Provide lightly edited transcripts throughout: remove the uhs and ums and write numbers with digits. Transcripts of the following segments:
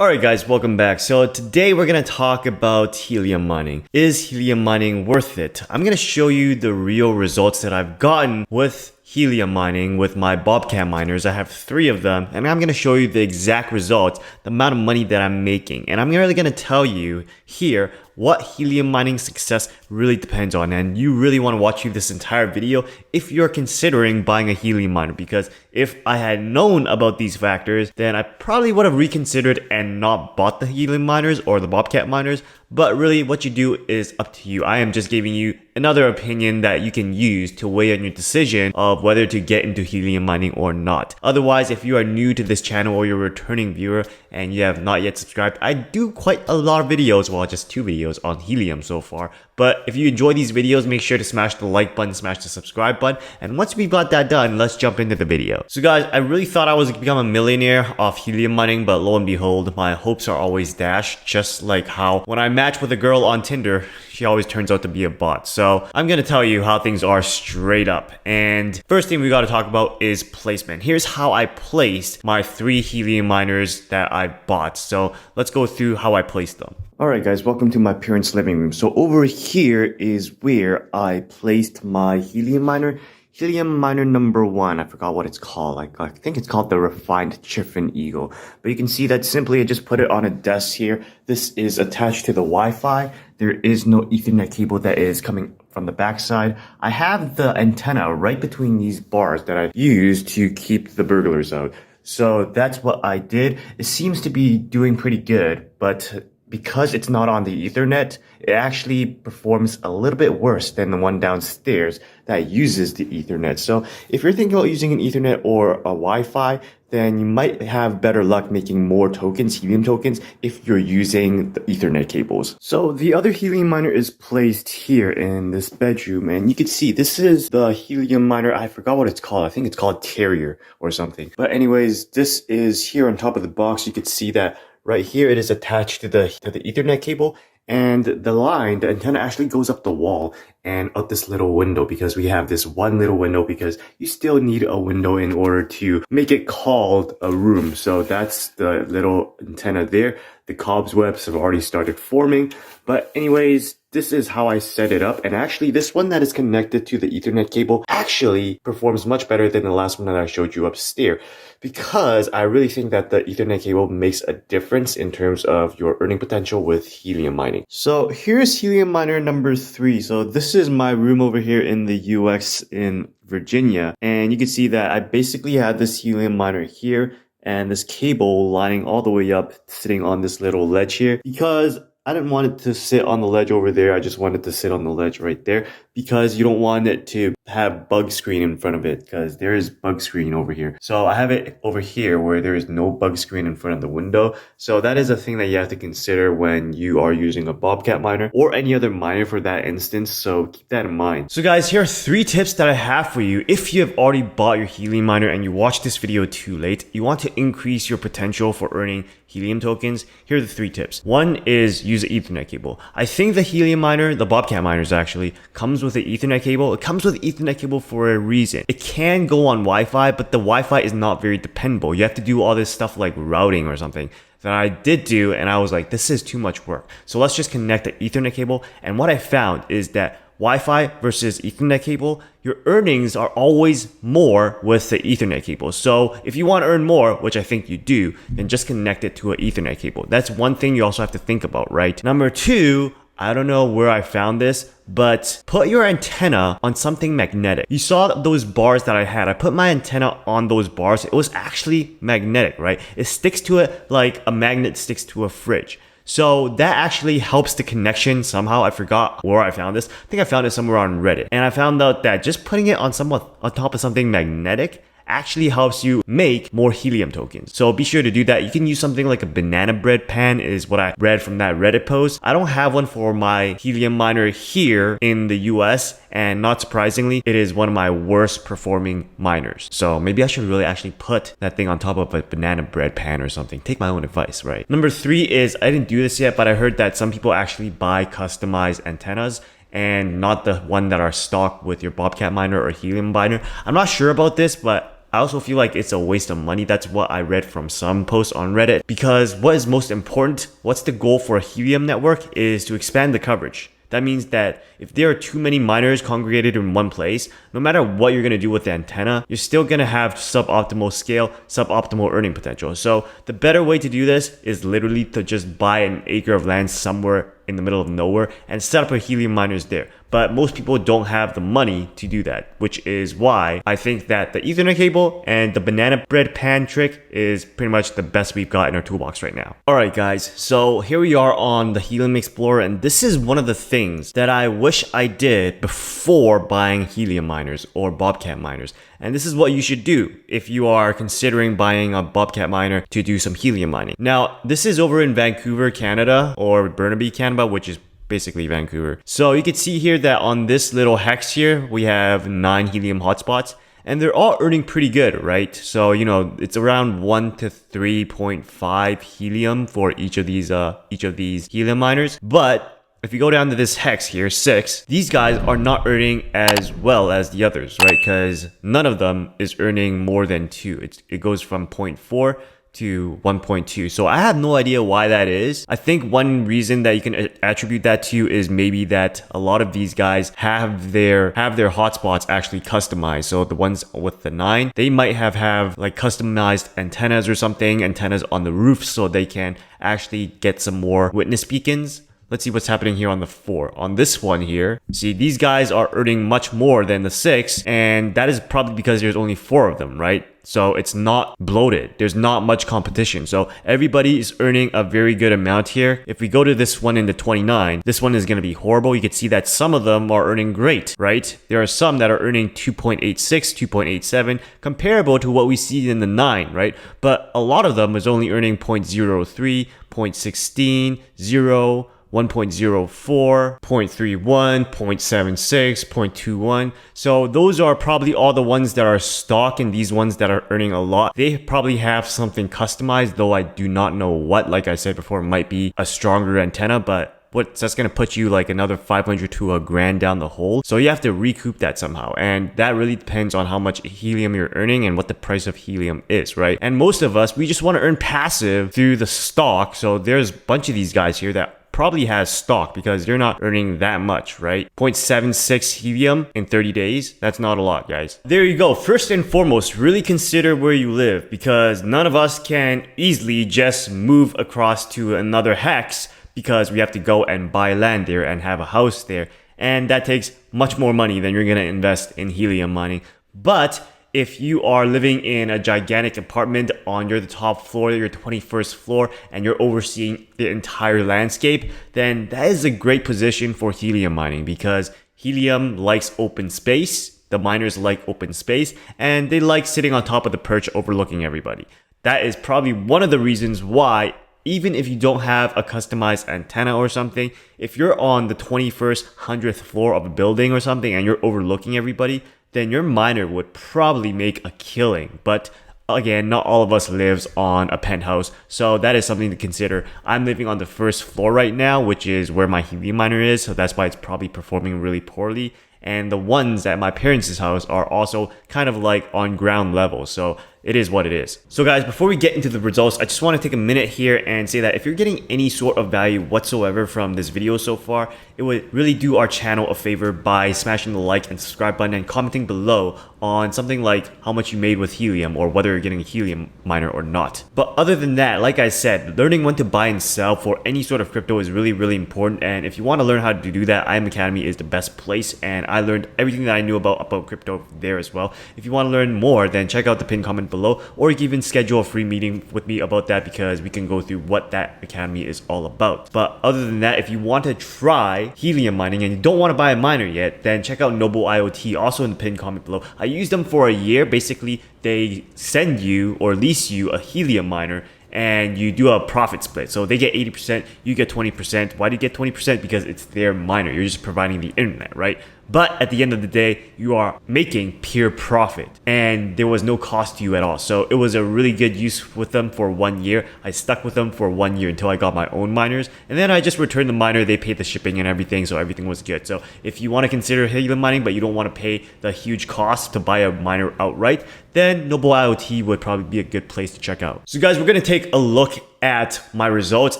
Alright guys, welcome back. So today we're going to talk about helium mining. Is helium mining worth it? I'm going to show you the real results that I've gotten with helium mining with my Bobcat miners. I have 3 of them, and I'm going to show you the exact results, the amount of money that I'm making. And I'm really going to tell you here what helium mining success really depends on. And you really want to watch this entire video if you're considering buying a helium miner, because if I had known about these factors, then I probably would have reconsidered and not bought the helium miners or the Bobcat miners. But really what you do is up to you. I am just giving you another opinion that you can use to weigh on your decision of whether to get into helium mining or not. Otherwise, if you are new to this channel or you're a returning viewer and you have not yet subscribed, I do quite a lot of videos, well just 2 videos on helium so far. But if you enjoy these videos, make sure to smash the like button, smash the subscribe button, and once we've got that done, let's jump into the video. So guys, I really thought I was going to become a millionaire off helium mining, but lo and behold, my hopes are always dashed, just like how when I match with a girl on Tldr, she always turns out to be a bot. So I'm going to tell you how things are straight up. And first thing we got to talk about is placement. Here's how I placed my 3 helium miners that I bought. So let's go through how I placed them. Alright guys, welcome to my parents' living room. So over here is where I placed my helium miner. Helium miner number 1, I forgot what it's called. I think it's called the Refined Chiffon Eagle. But you can see that simply I just put it on a desk here. This is attached to the Wi-Fi. There is no Ethernet cable that is coming from the backside. I have the antenna right between these bars that I've used to keep the burglars out. So that's what I did. It seems to be doing pretty good, but because it's not on the Ethernet, it actually performs a little bit worse than the one downstairs that uses the Ethernet. So if you're thinking about using an Ethernet or a Wi-Fi, then you might have better luck making more tokens, helium tokens, if you're using the Ethernet cables. So the other helium miner is placed here in this bedroom, and you can see this is the helium miner. I forgot what it's called. I think it's called Tldr or something. But anyways, this is here on top of the box. You can see that right here it is attached to the Ethernet cable, and the line, the antenna actually goes up the wall and out this little window, because we have this one little window, because you still need a window in order to make it called a room. So that's the little antenna there. The cobwebs have already started forming. But anyways, this is how I set it up. And actually, this one that is connected to the Ethernet cable actually performs much better than the last one that I showed you upstairs, because I really think that the Ethernet cable makes a difference in terms of your earning potential with helium mining. So here's helium miner number 3. So this is my room over here in the US in Virginia. And you can see that I basically had this helium miner here and this cable lining all the way up, sitting on this little ledge here, because I didn't want it to sit on the ledge over there. I just wanted to sit on the ledge right there, because you don't want it to have bug screen in front of it, because there is bug screen over here. So I have it over here where there is no bug screen in front of the window. So that is a thing that you have to consider when you are using a Bobcat miner or any other miner for that instance. So keep that in mind. So guys, here are 3 tips that I have for you. If you have already bought your helium miner and you watched this video too late, you want to increase your potential for earning helium tokens. Here are the 3 tips. 1 is use an Ethernet cable. I think the helium miner, the Bobcat miners actually, comes with an Ethernet cable. It comes with an Ethernet cable for a reason. It can go on Wi-Fi, but the Wi-Fi is not very dependable. You have to do all this stuff like routing or something that I did do, and I was like, this is too much work. So let's just connect the Ethernet cable. And what I found is that Wi-Fi versus Ethernet cable, your earnings are always more with the Ethernet cable. So if you want to earn more, which I think you do, then just connect it to an Ethernet cable. That's one thing you also have to think about, right? Number 2, I don't know where I found this, but put your antenna on something magnetic. You saw those bars that I had. I put my antenna on those bars. It was actually magnetic, right? It sticks to it like a magnet sticks to a fridge. So that actually helps the connection somehow. I forgot where I found this. I think I found it somewhere on Reddit. And I found out that just putting it on top of something magnetic actually helps you make more helium tokens. So be sure to do that. You can use something like a banana bread pan is what I read from that Reddit post. I don't have one for my helium miner here in the US, and not surprisingly, it is one of my worst performing miners. So maybe I should really actually put that thing on top of a banana bread pan or something. Take my own advice, right? Number 3 is, I didn't do this yet, but I heard that some people actually buy customized antennas and not the one that are stock with your Bobcat miner or helium miner. I'm not sure about this, but I also feel like it's a waste of money. That's what I read from some posts on Reddit. Because what is most important, what's the goal for a Helium network, is to expand the coverage. That means that if there are too many miners congregated in one place, no matter what you're going to do with the antenna, you're still going to have suboptimal scale, suboptimal earning potential. So the better way to do this is literally to just buy an acre of land somewhere in the middle of nowhere and set up a Helium miners there. But most people don't have the money to do that, which is why I think that the Ethernet cable and the banana bread pan trick is pretty much the best we've got in our toolbox right now. Alright guys, so here we are on the Helium Explorer, and this is one of the things that I wish I did before buying Helium miners or Bobcat miners. And this is what you should do if you are considering buying a Bobcat miner to do some Helium mining. Now, this is over in Vancouver, Canada, or Burnaby, Canada, which is basically Vancouver. So you can see here that on this little hex here, we have 9 Helium hotspots. And they're all earning pretty good, right? So, you know, it's around 1 to 3.5 Helium for each of these Helium miners. But if you go down to this hex here, 6, these guys are not earning as well as the others, right? Because none of them is earning more than 2. It goes from 0.4 to 1.2. So I have no idea why that is. I think one reason that you can attribute that to is maybe that a lot of these guys have their hotspots actually customized. So the ones with the 9, they might have like customized antennas or something, antennas on the roof, so they can actually get some more witness beacons. Let's see what's happening here on the 4. On this one here, see, these guys are earning much more than the 6, and that is probably because there's only 4 of them, right? So it's not bloated. There's not much competition. So everybody is earning a very good amount here. If we go to this one in the 29, this one is going to be horrible. You can see that some of them are earning great, right? There are some that are earning 2.86, 2.87, comparable to what we see in the 9, right? But a lot of them is only earning 0.03, 0.16, 0, 1.04, 0.31, 0.76, 0.21. So those are probably all the ones that are stock, and these ones that are earning a lot, they probably have something customized, though I do not know what. Like I said before, it might be a stronger antenna, but that's going to put you like another 500 to $1,000 down the hole. So you have to recoup that somehow. And that really depends on how much Helium you're earning and what the price of Helium is, right? And most of us, we just want to earn passive through the stock. So there's a bunch of these guys here that probably has stock because they're not earning that much, right? 0.76 Helium in 30 days. That's not a lot, guys. There you go. First and foremost, really consider where you live, because none of us can easily just move across to another hex because we have to go and buy land there and have a house there. And that takes much more money than you're going to invest in Helium mining. But if you are living in a gigantic apartment on the top floor, your 21st floor, and you're overseeing the entire landscape, then that is a great position for Helium mining, because Helium likes open space. The miners like open space, and they like sitting on top of the perch overlooking everybody. That is probably one of the reasons why, even if you don't have a customized antenna or something, if you're on the 21st, 100th floor of a building or something and you're overlooking everybody, then your miner would probably make a killing. But again, not all of us lives on a penthouse, so that is something to consider. I'm living on the first floor right now, which is where my Helium miner is, so that's why it's probably performing really poorly. And the ones at my parents' house are also kind of like on ground level, so it is what it is. So guys, before we get into the results, I just want to take a minute here and say that if you're getting any sort of value whatsoever from this video so far, it would really do our channel a favor by smashing the like and subscribe button and commenting below on something like how much you made with Helium or whether you're getting a Helium miner or not. But other than that, like I said, learning when to buy and sell for any sort of crypto is really, really important. And if you want to learn how to do that, IM Academy is the best place, and I learned everything that I knew about crypto there as well. If you want to learn more, then check out the pinned comment below, or you can even schedule a free meeting with me about that, because we can go through what that academy is all about. But other than that, if you want to try Helium mining and you don't want to buy a miner yet, then check out Noble IoT, also in the pinned comment below. I used them for a year. Basically, they send you or lease you a Helium miner and you do a profit split. So they get 80%, you get 20%. Why do you get 20%? Because it's their miner. You're just providing the internet, right? But at the end of the day, you are making pure profit and there was no cost to you at all. So it was a really good use with them for 1 year. I stuck with them for 1 year until I got my own miners, and then I just returned the miner. They paid the shipping and everything, so everything was good. So if you want to consider Helium mining but you don't want to pay the huge cost to buy a miner outright, then Noble IoT would probably be a good place to check out. So guys, we're going to take a look at my results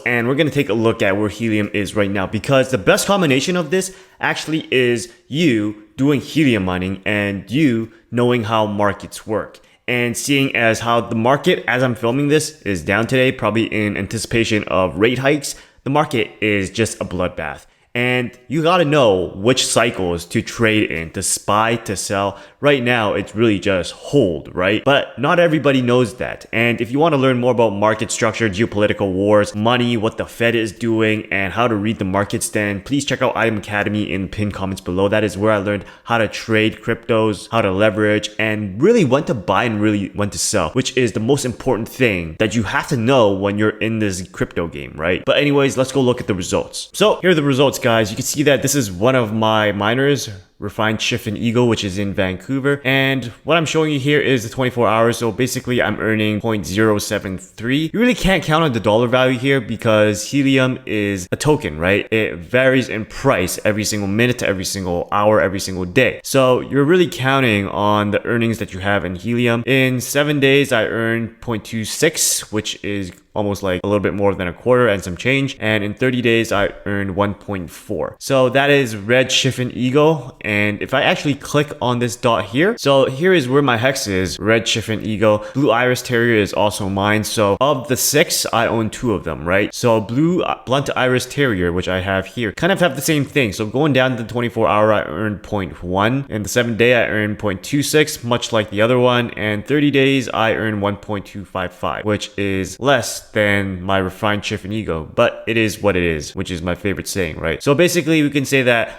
and we're going to take a look at where Helium is right now, because the best combination of this actually is you doing Helium mining and you knowing how markets work. And seeing as how the market, as I'm filming this, is down today, probably in anticipation of rate hikes, the market is just a bloodbath. And you gotta know which cycles to trade in, to spy, to sell. Right now, it's really just hold, right? But not everybody knows that. And if you want to learn more about market structure, geopolitical wars, money, what the Fed is doing, and how to read the markets, then please check out IM Academy in the pinned comments below. That is where I learned how to trade cryptos, how to leverage, and really when to buy and really when to sell, which is the most important thing that you have to know when you're in this crypto game, right? But anyways, let's go look at the results. So here are the results, guys. You can see that this is one of my miners, Refined Chiffin Eagle, which is in Vancouver. And what I'm showing you here is the 24 hours. So basically I'm earning 0.073. You really can't count on the dollar value here because Helium is a token, right? It varies in price every single minute, every single hour, every single day. So you're really counting on the earnings that you have in Helium. In 7 days, I earned 0.26, which is almost like a little bit more than a quarter and some change. And in 30 days, I earned 1.4. So that is Red Chiffin Eagle. And if I actually click on this dot here, so here is where my hex is, Red Chiffin Eagle. Blue Iris Terrier is also mine. So of the 6, I own 2 of them, right? So Blue Blunt Iris Terrier, which I have here, kind of have the same thing. So going down to the 24 hour, I earned 0.1. In the 7 day, I earned 0.26, much like the other one. And 30 days, I earned 1.255, which is less than my Refined Chiffin Eagle, but it is what it is, which is my favorite saying, right? So basically we can say that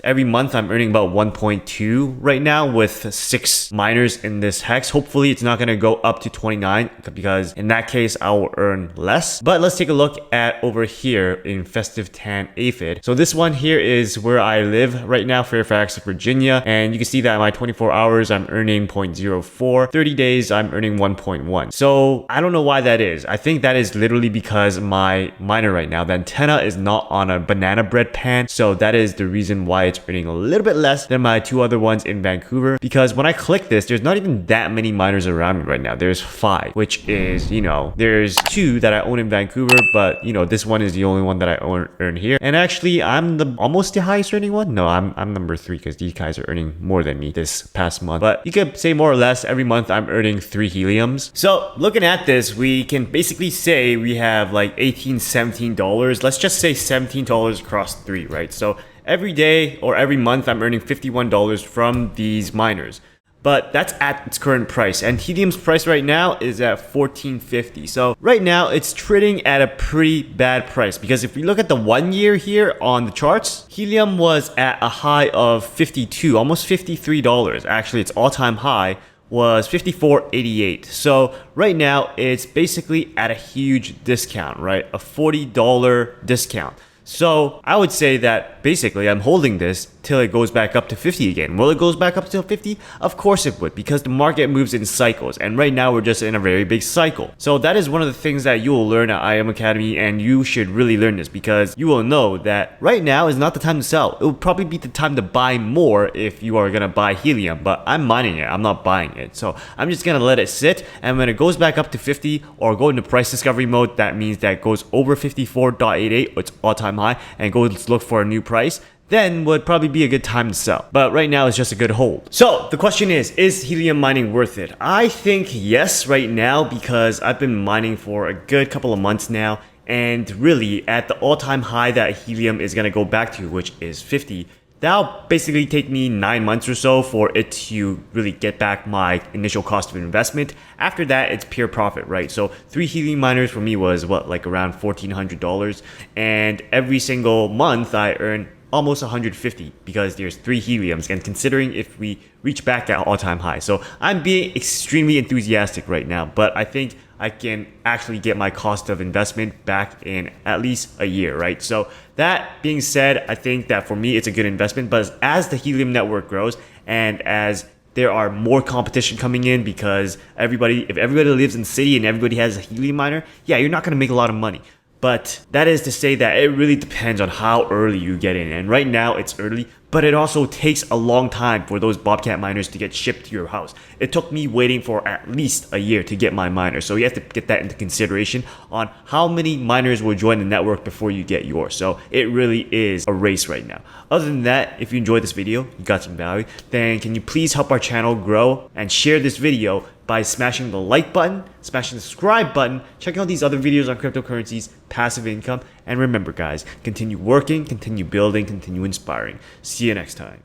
every month I'm earning about 1.2 right now with 6 miners in this hex. Hopefully it's not going to go up to 29 because in that case I will earn less. But let's take a look at over here in Festive Tan Aphid. So this one here is where I live right now, Fairfax, Virginia, and you can see that my 24 hours I'm earning 0.04, 30 days I'm earning 1.1. So I don't know why that is. I think that is literally because my miner right now, the antenna is not on a banana bread pan, so that is the reason why it's earning a little bit less than my 2 other ones in Vancouver. Because when I click this, there's not even that many miners around me right now. There's 5, which is, you know, there's 2 that I own in Vancouver, but you know, this one is the only one that I earn here. And actually, I'm almost the highest earning one. No, I'm number 3 because these guys are earning more than me this past month. But you could say more or less every month I'm earning 3 Heliums. So looking at this, we can basically say we have like $18, $17. Let's just say $17 across 3, right? So every day or every month, I'm earning $51 from these miners. But that's at its current price. And Helium's price right now is at $14.50. So right now, it's trading at a pretty bad price. Because if we look at the 1 year here on the charts, Helium was at a high of $52, almost $53. Actually, its all-time high was $54.88. So right now, it's basically at a huge discount, right? A $40 discount. So I would say that basically I'm holding this till it goes back up to 50 again. Will it goes back up to 50? Of course it would, because the market moves in cycles, and right now we're just in a very big cycle. So that is one of the things that you will learn at IM Academy, and you should really learn this because you will know that right now is not the time to sell. It will probably be the time to buy more if you are gonna buy Helium, but I'm mining it, I'm not buying it. So I'm just gonna let it sit, and when it goes back up to 50 or go into price discovery mode, that means that it goes over 54.88, its all-time high, and goes look for a new price, then would probably be a good time to sell. But right now it's just a good hold. So the question is Helium mining worth it? I think yes right now, because I've been mining for a good couple of months now, and really at the all-time high that Helium is gonna go back to, which is 50, that'll basically take me 9 months or so for it to really get back my initial cost of investment. After that, it's pure profit, right? So 3 Helium miners for me was what, like around $1,400, and every single month I earn almost 150 because there's 3 Heliums, and considering if we reach back at all-time high. So I'm being extremely enthusiastic right now, but I think I can actually get my cost of investment back in at least a year, right? So that being said, I think that for me, it's a good investment. But as the Helium network grows and as there are more competition coming in, because if everybody lives in the city and everybody has a Helium miner, yeah, you're not going to make a lot of money. But that is to say that it really depends on how early you get in. And right now it's early, but it also takes a long time for those Bobcat miners to get shipped to your house. It took me waiting for at least a year to get my miner. So you have to get that into consideration on how many miners will join the network before you get yours. So it really is a race right now. Other than that, if you enjoyed this video, you got some value, then can you please help our channel grow and share this video by smashing the like button, smashing the subscribe button, checking out these other videos on cryptocurrencies, passive income, and remember guys, continue working, continue building, continue inspiring. See you next time.